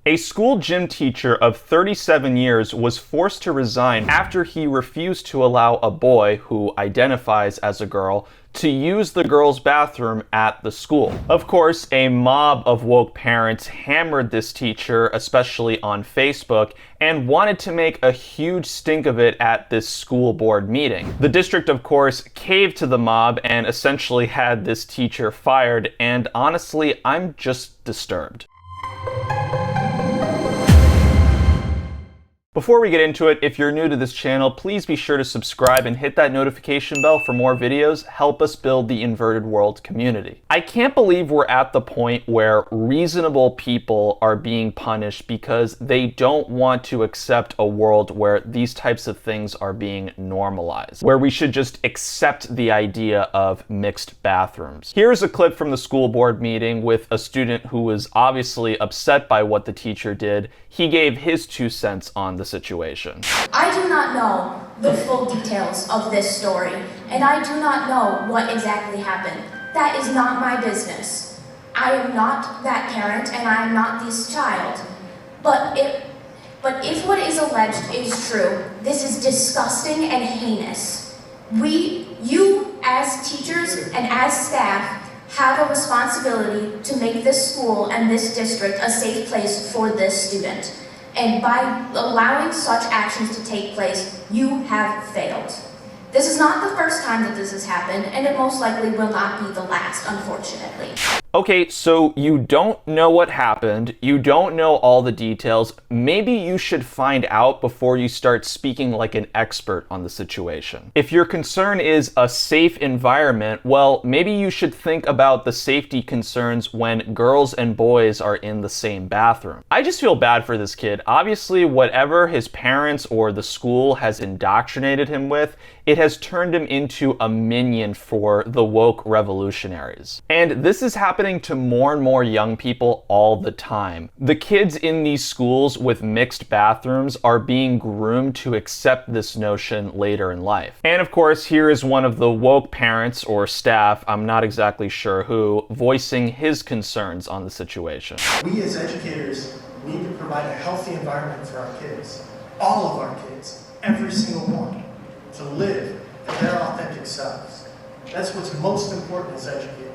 A school gym teacher of 37 years was forced to resign after he refused to allow a boy, who identifies as a girl, to use the girls' bathroom at the school. Of course, a mob of woke parents hammered this teacher, especially on Facebook, and wanted to make a huge stink of it at this school board meeting. The district, of course, caved to the mob and essentially had this teacher fired, and honestly, I'm just disturbed. Before we get into it, if you're new to this channel, please be sure to subscribe and hit that notification bell for more videos. Help us build the inverted world community. I can't believe we're at the point where reasonable people are being punished because they don't want to accept a world where these types of things are being normalized, where we should just accept the idea of mixed bathrooms. Here's a clip from the school board meeting with a student who was obviously upset by what the teacher did. He gave his 2 cents on the situation. I do not know the full details of this story, and I do not know what exactly happened. That is not my business. I am not that parent, and I am not this child. But if what is alleged is true, this is disgusting and heinous. You as teachers and as staff have a responsibility to make this school and this district a safe place for this student. And by allowing such actions to take place, you have failed. This is not the first time that this has happened, and it most likely will not be the last, unfortunately. Okay, so you don't know what happened, you don't know all the details. Maybe you should find out before you start speaking like an expert on the situation. If your concern is a safe environment, well, maybe you should think about the safety concerns when girls and boys are in the same bathroom. I just feel bad for this kid. Obviously, whatever his parents or the school has indoctrinated him with, it has turned him into a minion for the woke revolutionaries. And this is happening to more and more young people all the time. The kids in these schools with mixed bathrooms are being groomed to accept this notion later in life. And of course, here is one of the woke parents or staff, I'm not exactly sure who, voicing his concerns on the situation. We as educators need to provide a healthy environment for our kids, all of our kids, every single one, to live their authentic selves. That's what's most important as educators.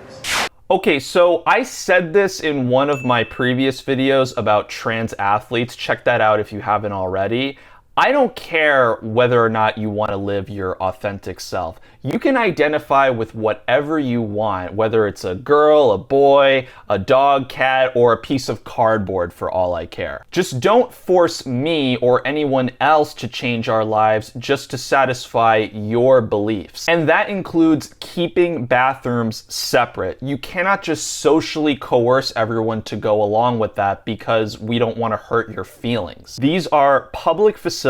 Okay, so I said this in one of my previous videos about trans athletes. Check that out if you haven't already. I don't care whether or not you want to live your authentic self. You can identify with whatever you want, whether it's a girl, a boy, a dog, cat, or a piece of cardboard for all I care. Just don't force me or anyone else to change our lives just to satisfy your beliefs. And that includes keeping bathrooms separate. You cannot just socially coerce everyone to go along with that because we don't want to hurt your feelings. These are public facilities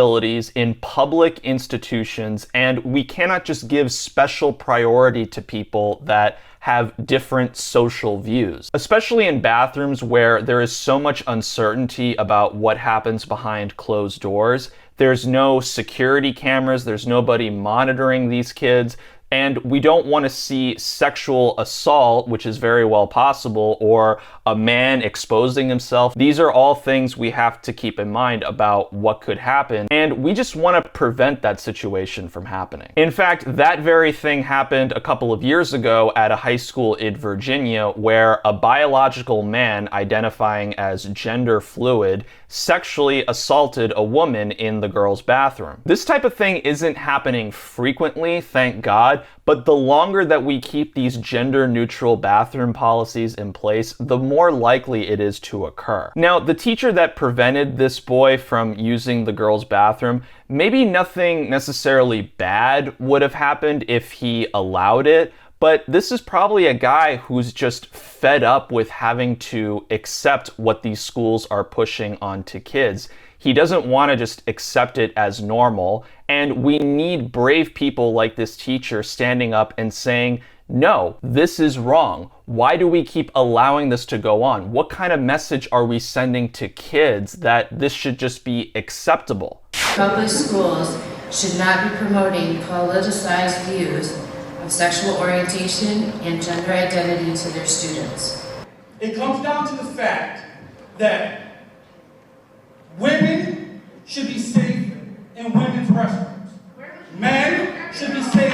in public institutions, and we cannot just give special priority to people that have different social views, especially in bathrooms where there is so much uncertainty about what happens behind closed doors. There's no security cameras, there's nobody monitoring these kids. And we don't want to see sexual assault, which is very well possible, or a man exposing himself. These are all things we have to keep in mind about what could happen, and we just want to prevent that situation from happening. In fact, that very thing happened a couple of years ago at a high school in Virginia, where a biological man identifying as gender fluid sexually assaulted a woman in the girls' bathroom. This type of thing isn't happening frequently, thank God, but the longer that we keep these gender-neutral bathroom policies in place, the more likely it is to occur. Now, the teacher that prevented this boy from using the girls' bathroom, maybe nothing necessarily bad would have happened if he allowed it, but this is probably a guy who's just fed up with having to accept what these schools are pushing onto kids. He doesn't want to just accept it as normal, and we need brave people like this teacher standing up and saying, no, this is wrong. Why do we keep allowing this to go on? What kind of message are we sending to kids that this should just be acceptable? Public schools should not be promoting politicized views of sexual orientation and gender identity to their students. It comes down to the fact that should be safe in women's restrooms. Men should be safe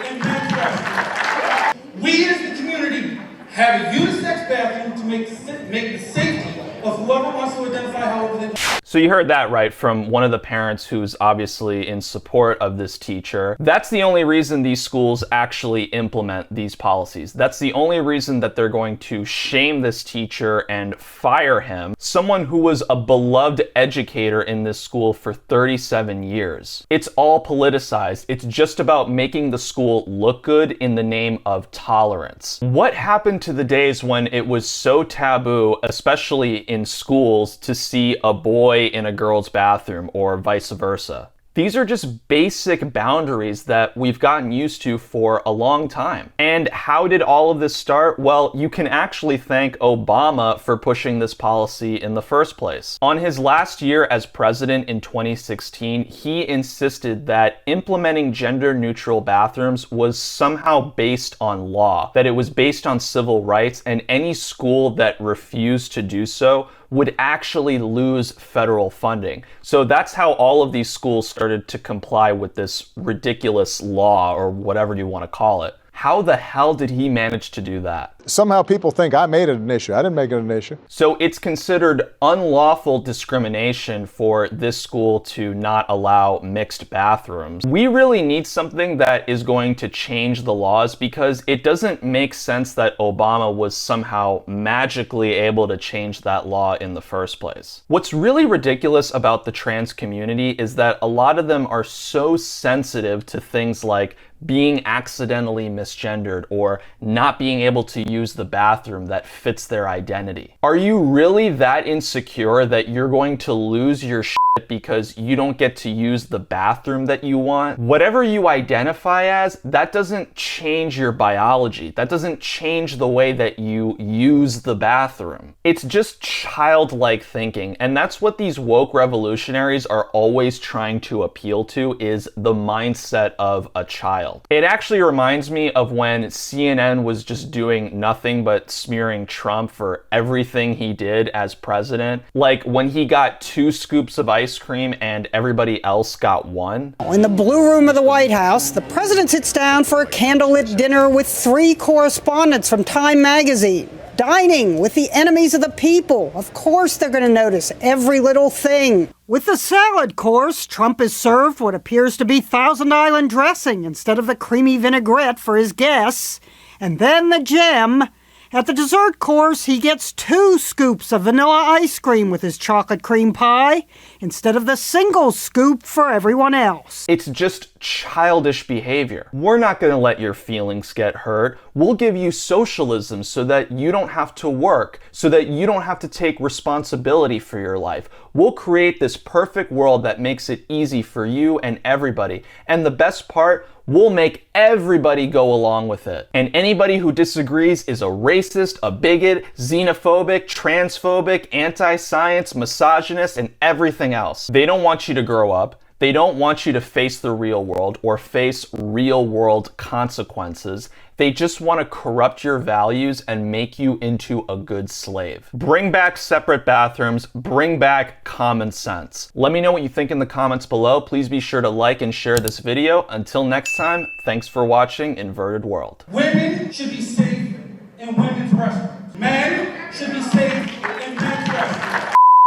in men's restrooms. We as the community have a unisex bathroom to make the safety of whoever wants to identify however they want. So you heard that right from one of the parents who's obviously in support of this teacher. That's the only reason these schools actually implement these policies. That's the only reason that they're going to shame this teacher and fire him, someone who was a beloved educator in this school for 37 years. It's all politicized. It's just about making the school look good in the name of tolerance. What happened to the days when it was so taboo, especially in schools, to see a boy in a girl's bathroom or vice versa? These are just basic boundaries that we've gotten used to for a long time. And how did all of this start? Well, you can actually thank Obama for pushing this policy in the first place. On his last year as president in 2016, he insisted that implementing gender-neutral bathrooms was somehow based on law, that it was based on civil rights, and any school that refused to do so would actually lose federal funding. So that's how all of these schools started to comply with this ridiculous law, or whatever you want to call it. How the hell did he manage to do that? Somehow people think I made it an issue. I didn't make it an issue. So it's considered unlawful discrimination for this school to not allow mixed bathrooms. We really need something that is going to change the laws, because it doesn't make sense that Obama was somehow magically able to change that law in the first place. What's really ridiculous about the trans community is that a lot of them are so sensitive to things like being accidentally misgendered or not being able to use the bathroom that fits their identity. Are you really that insecure that you're going to lose your shit because you don't get to use the bathroom that you want? Whatever you identify as, that doesn't change your biology. That doesn't change the way that you use the bathroom. It's just childlike thinking, and that's what these woke revolutionaries are always trying to appeal to, is the mindset of a child. It actually reminds me of when CNN was just doing nothing but smearing Trump for everything he did as president. Like when he got 2 scoops of ice cream and everybody else got 1. In the Blue Room of the White House, the president sits down for a candlelit dinner with 3 correspondents from Time magazine. Dining with the enemies of the people. Of course they're going to notice every little thing. With the salad course, Trump is served what appears to be Thousand Island dressing instead of the creamy vinaigrette for his guests. And then the gem. At the dessert course, he gets 2 scoops of vanilla ice cream with his chocolate cream pie instead of the single scoop for everyone else. It's just childish behavior. We're not going to let your feelings get hurt. We'll give you socialism so that you don't have to work, so that you don't have to take responsibility for your life. We'll create this perfect world that makes it easy for you and everybody. And the best part, we'll make everybody go along with it. And anybody who disagrees is a racist, a bigot, xenophobic, transphobic, anti-science, misogynist, and everything else. They don't want you to grow up. They don't want you to face the real world or face real world consequences. They just want to corrupt your values and make you into a good slave. Bring back separate bathrooms. Bring back common sense. Let me know what you think in the comments below. Please be sure to like and share this video. Until next time, thanks for watching Inverted World. Women should be safe in women's restrooms. Men should be safe